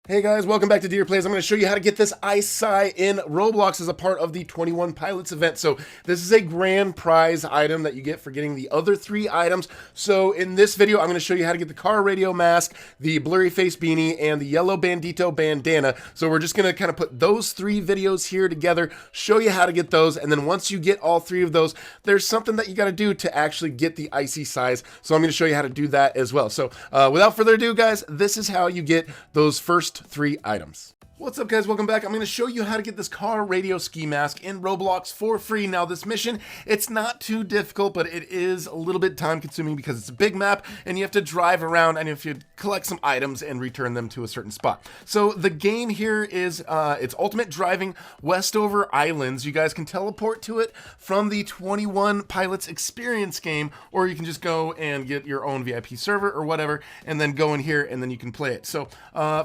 Hey guys, welcome back to DeeterPlays. I'm going to show you how to get this Icy Sai in Roblox as a part of the 21 Pilots event. So this is a grand prize item that you get for getting the other 3 items. So in this video, I'm going to show you how to get the car radio mask, the blurry face beanie, and the yellow bandito bandana. So we're just going to kind of put those 3 videos here together, show you how to get those, and then once you get all 3 of those, there's something that you got to do to actually get the Icy Sais. So I'm going to show you how to do that as well. So without further ado, guys, this is how you get those first 3 items. What's up, guys? Welcome back. I'm going to show you how to get this car radio ski mask in Roblox for free. Now, this mission, it's not too difficult, but it is a little bit time consuming because it's a big map and you have to drive around and if you collect some items and return them to a certain spot. So the game here is it's Ultimate Driving Westover Islands. You guys can teleport to it from the 21 Pilots Experience game, or you can just go and get your own VIP server or whatever and then go in here and then you can play it. So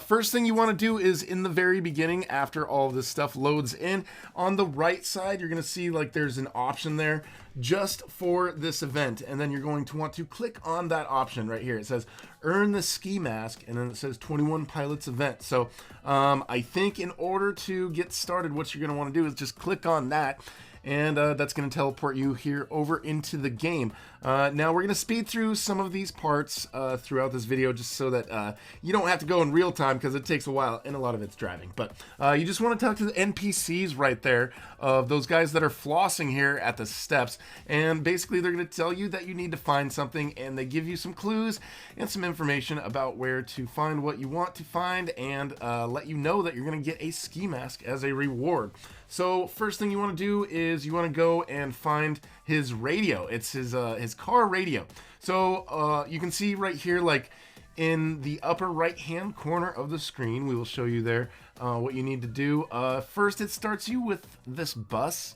first thing you want to do is in the very beginning, after all of this stuff loads in, on the right side you're going to see like there's an option there just for this event, and then you're going to want to click on that option right here. It says earn the ski mask, and then it says 21 Pilots event. So I think in order to get started, what you're going to want to do is just click on that, and that's going to teleport you here over into the game. Now we're going to speed through some of these parts throughout this video just so that you don't have to go in real time because it takes a while and a lot of it's driving. But you just want to talk to the NPCs right there, of those guys that are flossing here at the steps, and basically they're going to tell you that you need to find something, and they give you some clues and some information about where to find what you want to find, and let you know that you're going to get a ski mask as a reward. So first thing you want to do is you want to go and find his radio. It's his car radio. So you can see right here, like in the upper right hand corner of the screen, we will show you there what you need to do. First, it starts you with this bus.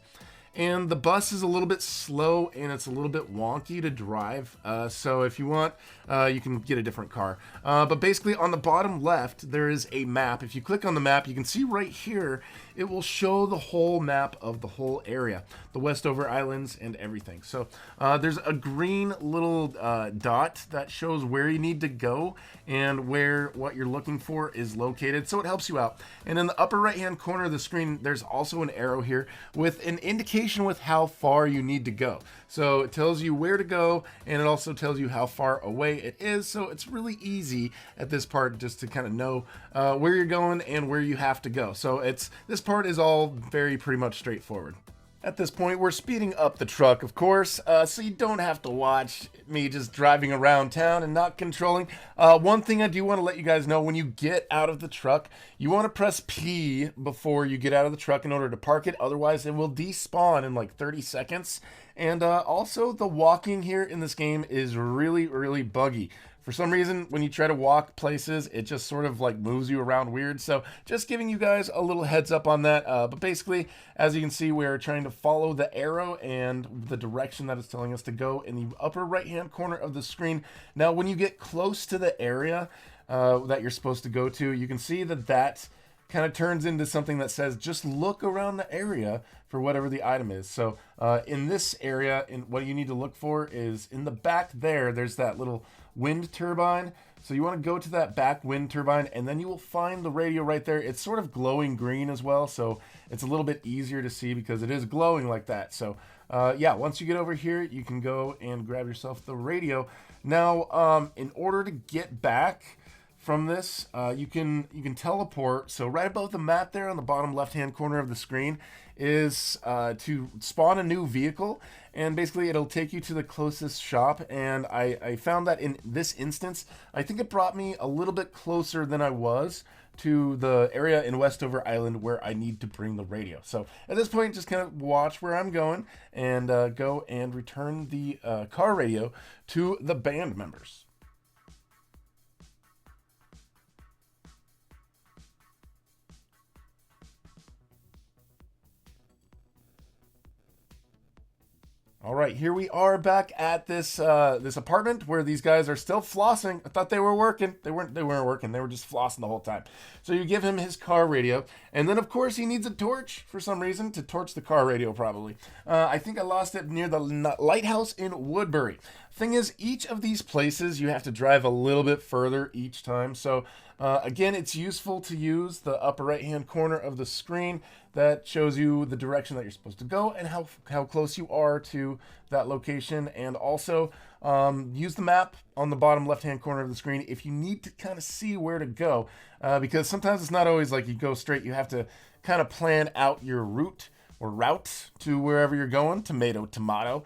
And the bus is a little bit slow and it's a little bit wonky to drive. So if you want, you can get a different car. But basically on the bottom left, there is a map. If you click on the map, you can see right here, it will show the whole map of the whole area, the Westover Islands and everything. So there's a green little dot that shows where you need to go and where what you're looking for is located. So it helps you out. And in the upper right hand corner of the screen, there's also an arrow here with an indication with how far you need to go. So it tells you where to go, and it also tells you how far away it is. So it's really easy at this part just to kind of know where you're going and where you have to go. So this part is all pretty much straightforward. At this point, we're speeding up the truck, of course, so you don't have to watch me just driving around town and not controlling. One thing I do want to let you guys know, when you get out of the truck, you want to press P before you get out of the truck in order to park it. Otherwise, it will despawn in like 30 seconds. And also, the walking here in this game is really, really buggy. For some reason, when you try to walk places, it just sort of like moves you around weird. So just giving you guys a little heads up on that. But basically, as you can see, we're trying to follow the arrow and the direction that it's telling us to go in the upper right-hand corner of the screen. Now, when you get close to the area that you're supposed to go to, you can see that kind of turns into something that says just look around the area for whatever the item is. So in this area, what you need to look for is in the back there's that little wind turbine. So you want to go to that back wind turbine, and then you will find the radio right there. It's sort of glowing green as well, so it's a little bit easier to see because it is glowing like that. So yeah, once you get over here, you can go and grab yourself the radio. Now, in order to get back from this, you can teleport. So right above the map there on the bottom left hand corner of the screen is to spawn a new vehicle, and basically it'll take you to the closest shop. And I found that in this instance, I think it brought me a little bit closer than I was to the area in Westover Island where I need to bring the radio. So at this point, just kind of watch where I'm going and go and return the car radio to the band members. All right, here we are back at this this apartment where these guys are still flossing. I thought they were working. They weren't working. They were just flossing the whole time. So you give him his car radio, and then of course he needs a torch for some reason to torch the car radio probably. I think I lost it near the lighthouse in Woodbury. Thing is, each of these places you have to drive a little bit further each time. So again, it's useful to use the upper right hand corner of the screen that shows you the direction that you're supposed to go and how close you are to that location. And also use the map on the bottom left hand corner of the screen if you need to kind of see where to go, because sometimes it's not always like you go straight. You have to kind of plan out your route to wherever you're going. Tomato.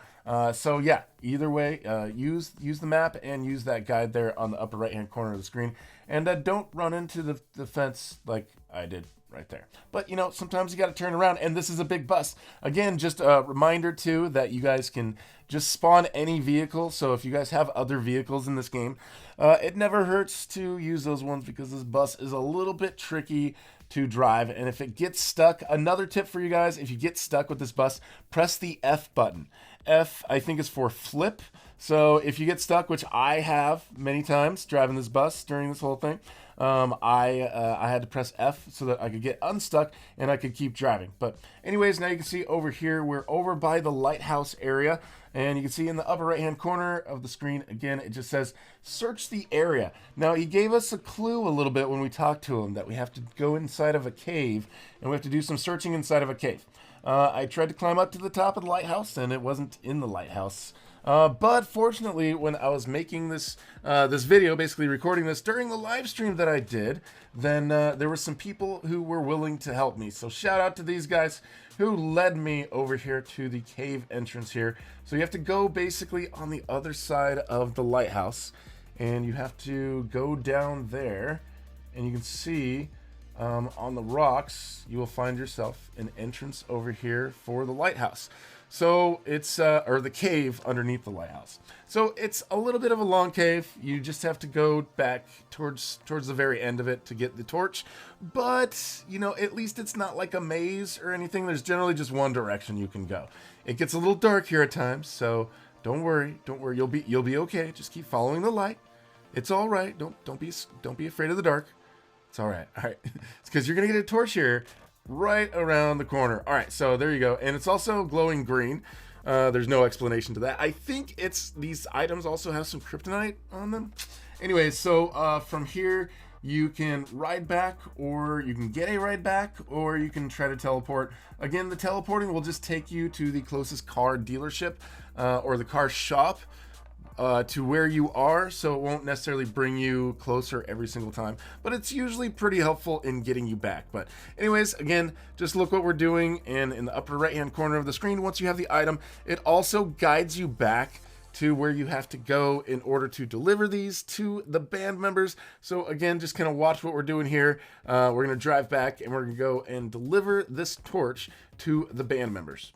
So yeah, either way, use the map and use that guide there on the upper right hand corner of the screen, and don't run into the fence like I did right there. But you know, sometimes you got to turn around, and this is a big bus. Again, just a reminder too that you guys can just spawn any vehicle. So if you guys have other vehicles in this game, it never hurts to use those ones, because this bus is a little bit tricky to drive. And if it gets stuck, another tip for you guys: if you get stuck with this bus, press the F button. F, I think, is for flip. So if you get stuck, which I have many times driving this bus during this whole thing, I had to press F so that I could get unstuck and I could keep driving. But anyways, now you can see over here, we're over by the lighthouse area, and you can see in the upper right hand corner of the screen, again, it just says search the area. Now he gave us a clue a little bit when we talked to him that we have to go inside of a cave, and we have to do some searching inside of a cave. I tried to climb up to the top of the lighthouse, and it wasn't in the lighthouse. But fortunately, when I was making this video, basically recording this during the live stream that I did, then there were some people who were willing to help me. So shout out to these guys who led me over here to the cave entrance here. So you have to go basically on the other side of the lighthouse, and you have to go down there, and you can see on the rocks, you will find yourself an entrance over here for the lighthouse. So it's, or the cave underneath the lighthouse. So it's a little bit of a long cave. You just have to go back towards the very end of it to get the torch. But, you know, at least it's not like a maze or anything. There's generally just one direction you can go. It gets a little dark here at times, so don't worry. You'll be okay. Just keep following the light. It's all right. Don't be afraid of the dark. It's all right. All right. It's because you're going to get a torch here right around the corner. All right, so there you go. And it's also glowing green. There's no explanation to that. I think these items also have some kryptonite on them. Anyways, so from here, you can ride back, or you can get a ride back, or you can try to teleport. Again, the teleporting will just take you to the closest car dealership or the car shop to where you are, so it won't necessarily bring you closer every single time, but it's usually pretty helpful in getting you back. But anyways, again, just look what we're doing, and in the upper right hand corner of the screen, once you have the item, it also guides you back to where you have to go in order to deliver these to the band members. So again, just kind of watch what we're doing here. We're going to drive back, and we're going to go and deliver this torch to the band members.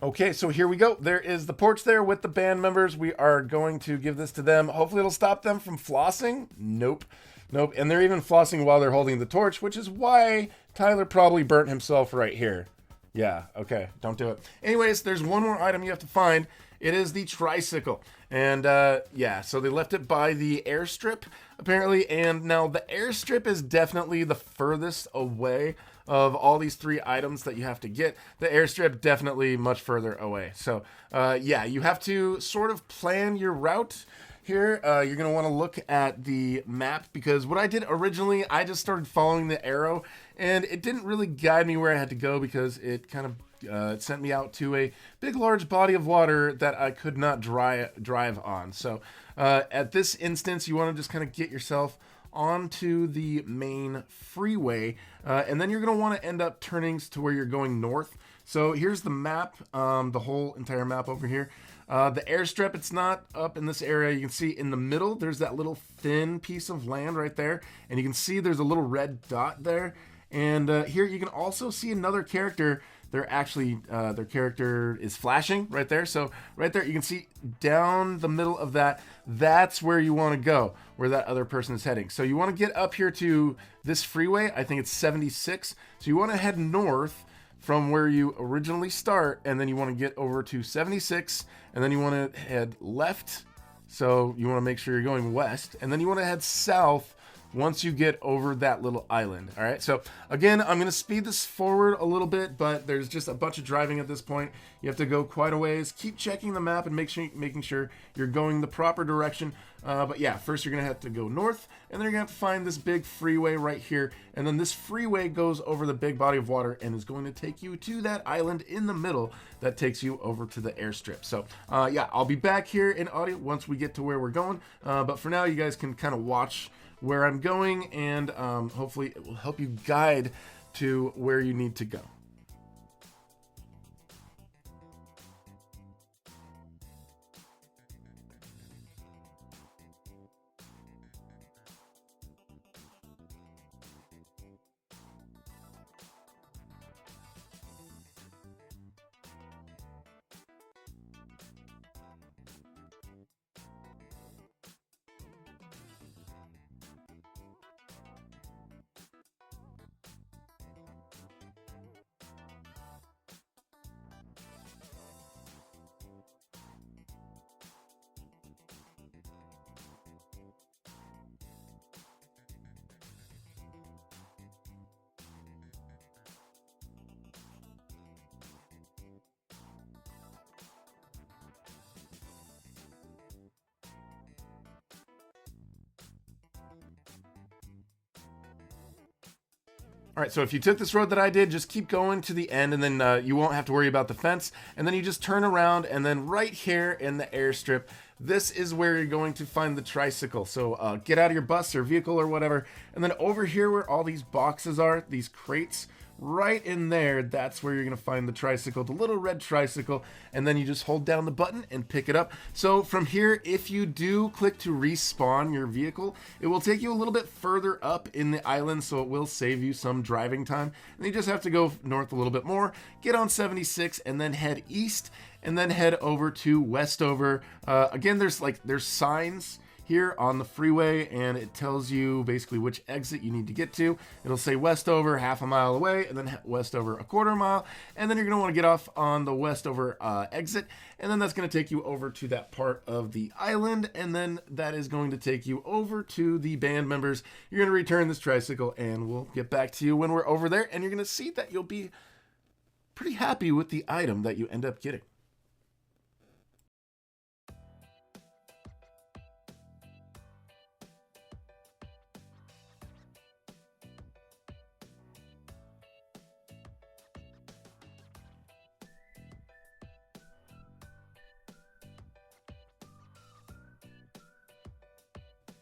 Okay, so here we go. There is the porch there with the band members. We are going to give this to them. Hopefully it'll stop them from flossing. Nope. And they're even flossing while they're holding the torch, which is why Tyler probably burnt himself right here. Yeah, okay, don't do it. Anyways, there's one more item you have to find. It is the tricycle. And yeah, so they left it by the airstrip, apparently. And now the airstrip is definitely the furthest away of all these three items that you have to get. The airstrip definitely much further away. So yeah, you have to sort of plan your route here. You're going to want to look at the map, because what I did originally, I just started following the arrow, and it didn't really guide me where I had to go, because it kind of it sent me out to a big, large body of water that I could not drive on. So at this instance, you want to just kind of get yourself onto the main freeway, and then you're going to want to end up turning to where you're going north. So here's the map, the whole entire map over here. The airstrip, it's not up in this area. You can see in the middle, there's that little thin piece of land right there, and you can see there's a little red dot there. And here you can also see another character they're actually their character is flashing right there. So right there, you can see down the middle of that, that's where you want to go, where that other person is heading. So you want to get up here to this freeway. I think it's 76. So you want to head north from where you originally start, and then you want to get over to 76, and then you want to head left. So you want to make sure you're going west, and then you want to head south once you get over that little island. All right, so again, I'm going to speed this forward a little bit, but there's just a bunch of driving at this point. You have to go quite a ways. Keep checking the map and making sure you're going the proper direction. But yeah, first you're going to have to go north, and then you're going to have to find this big freeway right here, and then this freeway goes over the big body of water and is going to take you to that island in the middle that takes you over to the airstrip. So yeah, I'll be back here in audio once we get to where we're going, but for now you guys can kind of watch where I'm going, and hopefully it will help you guide to where you need to go. All right, so if you took this road that I did, just keep going to the end, and then you won't have to worry about the fence. And then you just turn around, and then right here in the airstrip, this is where you're going to find the tricycle. So get out of your bus or vehicle or whatever, and then over here where all these boxes are, these crates, right in there, that's where you're going to find the tricycle, the little red tricycle, and then you just hold down the button and pick it up. So from here, if you do click to respawn your vehicle, it will take you a little bit further up in the island, so it will save you some driving time. And you just have to go north a little bit more, get on 76, and then head east, and then head over to Westover. Again, there's signs here on the freeway, and it tells you basically which exit you need to get to. It'll say Westover half a mile away, and then Westover a quarter mile, and then you're going to want to get off on the Westover exit, and then that's going to take you over to that part of the island, and then that is going to take you over to the band members. You're going to return this tricycle, and we'll get back to you when we're over there, and you're going to see that you'll be pretty happy with the item that you end up getting.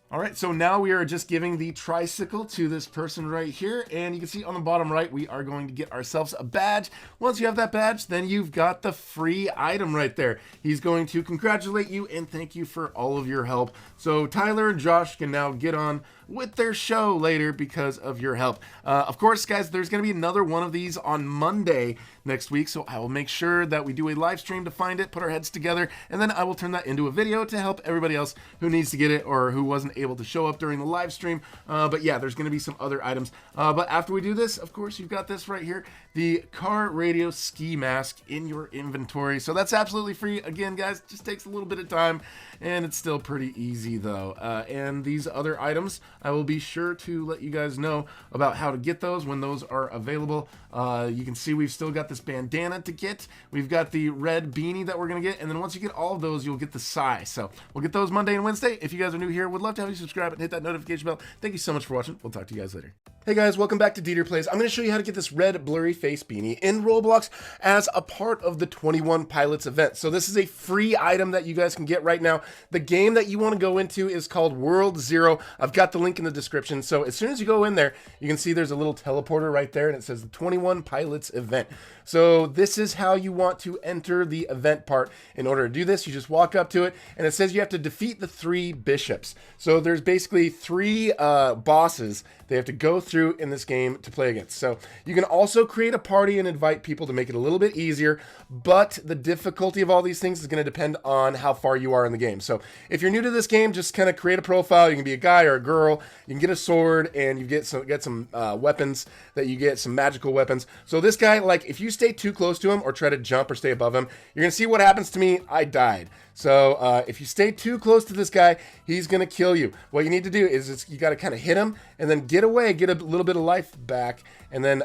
All right, so now we are just giving the tricycle to this person right here, and you can see on the bottom right, we are going to get ourselves a badge. Once you have that badge, then you've got the free item right there. He's going to congratulate you and thank you for all of your help. So Tyler and Josh can now get on with their show later because of your help. Of course, guys, there's going to be another one of these on Monday next week, so I will make sure that we do a live stream to find it, put our heads together, and then I will turn that into a video to help everybody else who needs to get it or who wasn't able to show up during the live stream. But yeah, there's going to be some other items. But after we do this, of course, you've got this right here, the car radio ski mask in your inventory. So that's absolutely free. Again, guys, just takes a little bit of time, and it's still pretty easy though. And these other items, I will be sure to let you guys know about how to get those when those are available. You can see we've still got this bandana to get. We've got the red beanie that we're going to get. And then once you get all of those, you'll get the Sai. So we'll get those Monday and Wednesday. If you guys are new here, would love to have you subscribe and hit that notification bell. Thank you so much for watching. We'll talk to you guys later. Hey guys, welcome back to DeeterPlays. I'm going to show you how to get this red blurry face beanie in Roblox as a part of the 21 Pilots event. So this is a free item that you guys can get right now. The game that you want to go into is called World Zero. I've got the link in the description. So as soon as you go in there, you can see there's a little teleporter right there, and it says the 21 Pilots event. So this is how you want to enter the event part. In order to do this, you just walk up to it, and it says you have to defeat the 3 bishops. So there's basically 3 bosses they have to go through through in this game to play against. So you can also create a party and invite people to make it a little bit easier, but the difficulty of all these things is going to depend on how far you are in the game. So if you're new to this game, just kind of create a profile. You can be a guy or a girl. You can get a sword, and you get some weapons that you get, some magical weapons. So this guy, like, if you stay too close to him or try to jump or stay above him, you're going to see what happens to me. I died. So if you stay too close to this guy, he's going to kill you. What you need to do is you got to kind of hit him and then get away, get a little bit of life back, and then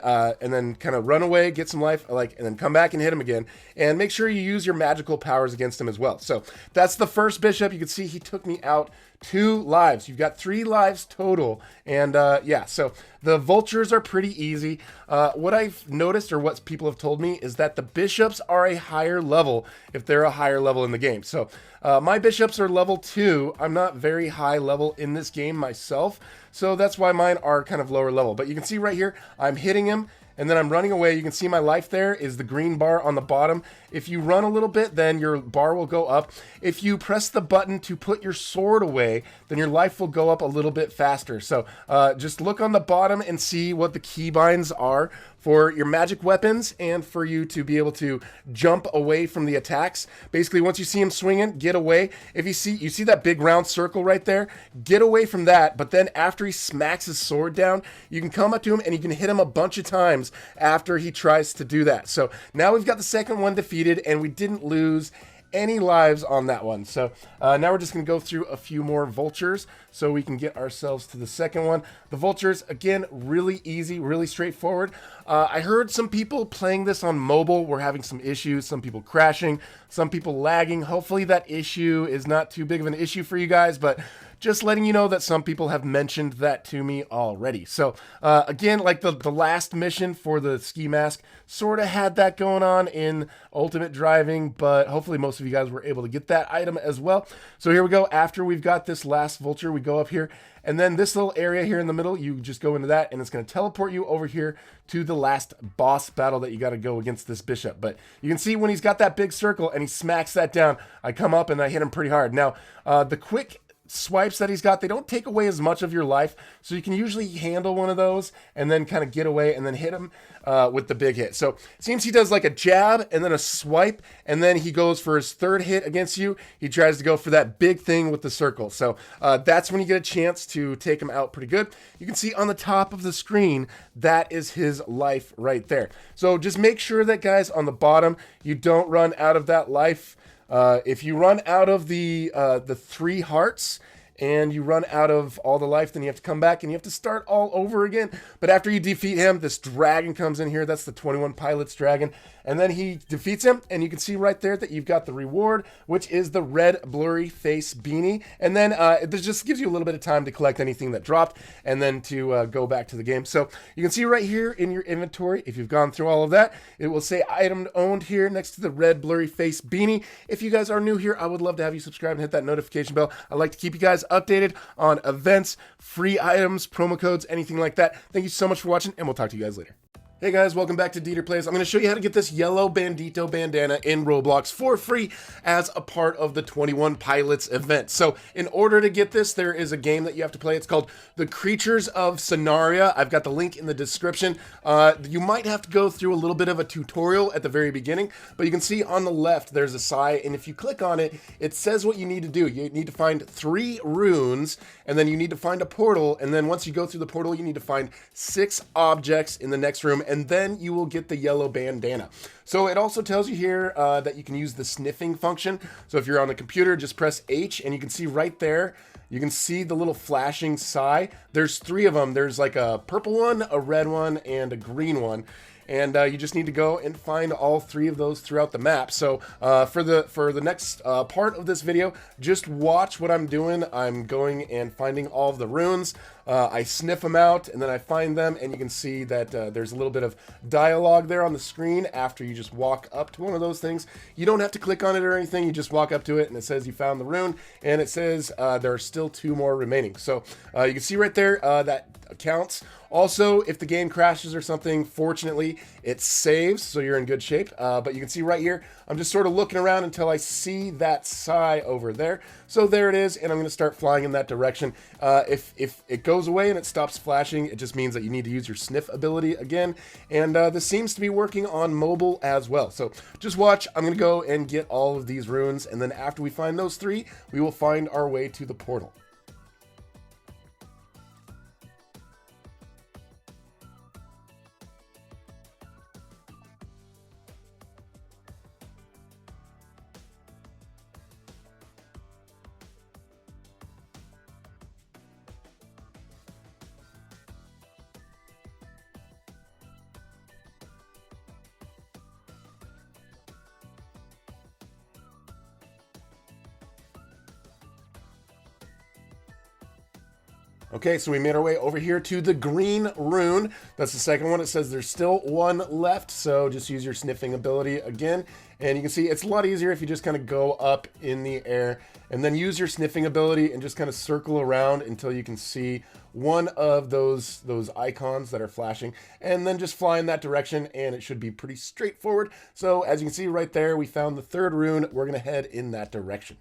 kind of run away, get some life, and then come back and hit him again. And make sure you use your magical powers against him as well. So that's the first bishop. You can see he took me out 2 lives. You've got 3 lives total. And yeah, so the vultures are pretty easy. What I've noticed, or what people have told me, is that the bishops are a higher level if they're a higher level in the game. So my bishops are level 2. I'm not very high level in this game myself, so that's why mine are kind of lower level. But you can see right here, I'm hitting him, and then I'm running away. You can see my life there is the green bar on the bottom. If you run a little bit, then your bar will go up. If you press the button to put your sword away, then your life will go up a little bit faster. So just look on the bottom and see what the keybinds are for your magic weapons and for you to be able to jump away from the attacks. Basically, once you see him swinging, get away. If you see that big round circle right there, get away from that. But then after he smacks his sword down, you can come up to him and you can hit him a bunch of times after he tries to do that. So now we've got the second one defeated, and we didn't lose any lives on that one. So now we're just going to go through a few more vultures so we can get ourselves to the second one. The vultures, again, really easy, really straightforward. I heard some people playing this on mobile were having some issues, some people crashing, some people lagging. Hopefully that issue is not too big of an issue for you guys, but just letting you know that some people have mentioned that to me already. So again, like the last mission for the ski mask sort of had that going on in Ultimate Driving, but hopefully most of you guys were able to get that item as well. So here we go. After we've got this last vulture, we go up here, and then this little area here in the middle, you just go into that, and it's going to teleport you over here to the last boss battle that you got to go against this bishop. But you can see when he's got that big circle and he smacks that down, I come up and I hit him pretty hard. Now, the quick swipes that he's got, they don't take away as much of your life, so you can usually handle one of those and then kind of get away and then hit him with the big hit. So it seems he does like a jab and then a swipe, and then he goes for his third hit against you. He tries to go for that big thing with the circle. So that's when you get a chance to take him out pretty good. You can see on the top of the screen, that is his life right there. So just make sure that, guys, on the bottom, you don't run out of that life. If you run out of the 3 hearts and you run out of all the life, then you have to come back and you have to start all over again. But after you defeat him, this dragon comes in here. That's the 21 Pilots dragon. And then he defeats him, and you can see right there that you've got the reward, which is the red blurry face beanie. And then this just gives you a little bit of time to collect anything that dropped and then to go back to the game. So you can see right here in your inventory, if you've gone through all of that, it will say item owned here next to the red blurry face beanie. If you guys are new here, I would love to have you subscribe and hit that notification bell. I like to keep you guys updated on events, free items, promo codes, anything like that. Thank you so much for watching, and we'll talk to you guys later. Hey guys, welcome back to DeeterPlays. I'm going to show you how to get this yellow bandito bandana in Roblox for free as a part of the 21 Pilots event. So in order to get this, there is a game that you have to play. It's called The Creatures of Scenaria. I've got the link in the description. You might have to go through a little bit of a tutorial at the very beginning, but you can see on the left there's a Sai, and if you click on it, it says what you need to do. You need to find 3 runes, and then you need to find a portal, and then once you go through the portal, you need to find 6 objects in the next room, and then you will get the yellow bandana. So it also tells you here that you can use the sniffing function. So if you're on the computer, just press H, and you can see right there, you can see the little flashing Sai. There's 3 of them. There's like a purple one, a red one, and a green one. And you just need to go and find all 3 of those throughout the map. So for the next part of this video, just watch what I'm doing. I'm going and finding all of the runes. I sniff them out, and then I find them, and you can see that there's a little bit of dialogue there on the screen after you just walk up to one of those things. You don't have to click on it or anything. You just walk up to it, and it says you found the rune, and it says there are still 2 more remaining. So you can see right there that accounts. Also, if the game crashes or something, fortunately, it saves, so you're in good shape. But you can see right here, I'm just sort of looking around until I see that Sai over there. So there it is, and I'm going to start flying in that direction. If it goes away and it stops flashing, it just means that you need to use your sniff ability again. And this seems to be working on mobile as well. So just watch. I'm going to go and get all of these runes, and then after we find those 3, we will find our way to the portal. Okay, so we made our way over here to the green rune. That's the second one. It says there's still 1 left, so just use your sniffing ability again. And you can see it's a lot easier if you just kind of go up in the air and then use your sniffing ability and just kind of circle around until you can see one of those icons that are flashing, and then just fly in that direction, and it should be pretty straightforward. So as you can see right there, we found the 3rd rune. We're going to head in that direction.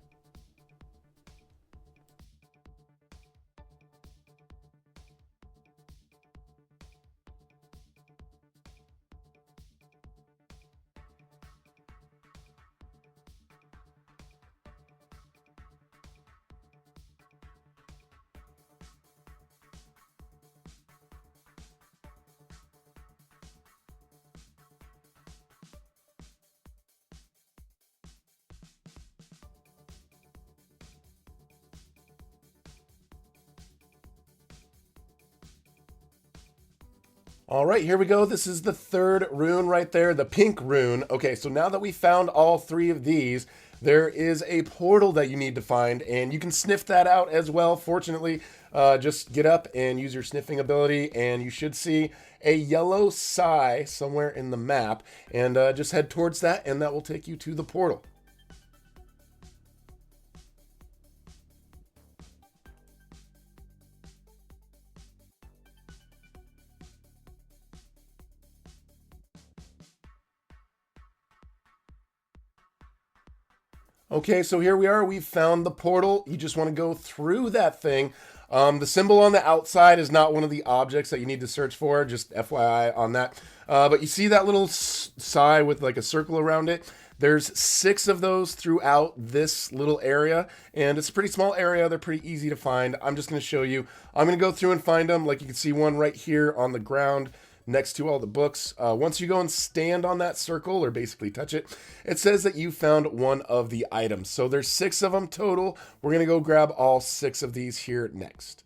All right, here we go. This is the 3rd rune right there, the pink rune. Okay, so now that we found all 3 of these, there is a portal that you need to find, and you can sniff that out as well. Fortunately, just get up and use your sniffing ability, and you should see a yellow Sai somewhere in the map, and just head towards that, and that will take you to the portal. Okay, so here we are. We've found the portal. You just want to go through that thing. The symbol on the outside is not one of the objects that you need to search for, just FYI on that. But you see that little Sai with like a circle around it? There's 6 of those throughout this little area, and it's a pretty small area. They're pretty easy to find. I'm just going to show you. I'm going to go through and find them. Like you can see one right here on the ground next to all the books. Once you go and stand on that circle, or basically touch it, it says that you found one of the items. So there's 6 of them total. We're going to go grab all 6 of these here next.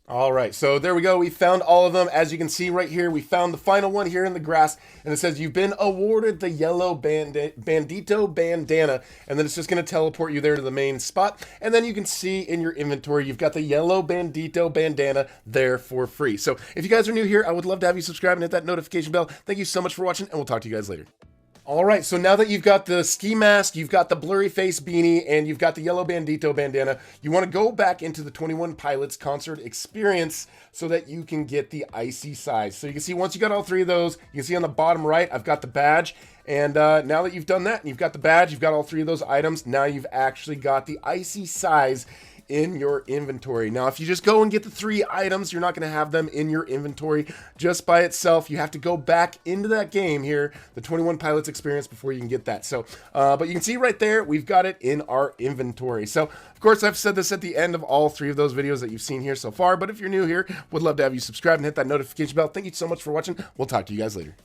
All right, so there we go. We found all of them. As you can see right here, we found the final one here in the grass, and it says you've been awarded the yellow bandito bandana, and then it's just going to teleport you there to the main spot, and then you can see in your inventory you've got the yellow bandito bandana there for free. So if you guys are new here, I would love to have you subscribe and hit that notification bell. Thank you so much for watching, and we'll talk to you guys later. All right, so now that you've got the ski mask, you've got the blurry face beanie, and you've got the yellow bandito bandana, you want to go back into the 21 Pilots concert experience so that you can get the Icy Sai. So you can see once you got all 3 of those, you can see on the bottom right, I've got the badge. And now that you've done that, and you've got the badge, you've got all 3 of those items, now you've actually got the Icy Sai in your inventory. Now, if you just go and get the 3 items, you're not going to have them in your inventory just by itself. You have to go back into that game here, the 21 Pilots experience, before you can get that. So, but you can see right there, we've got it in our inventory. So, of course, I've said this at the end of all 3 of those videos that you've seen here so far, but if you're new here, would love to have you subscribe and hit that notification bell. Thank you so much for watching. We'll talk to you guys later.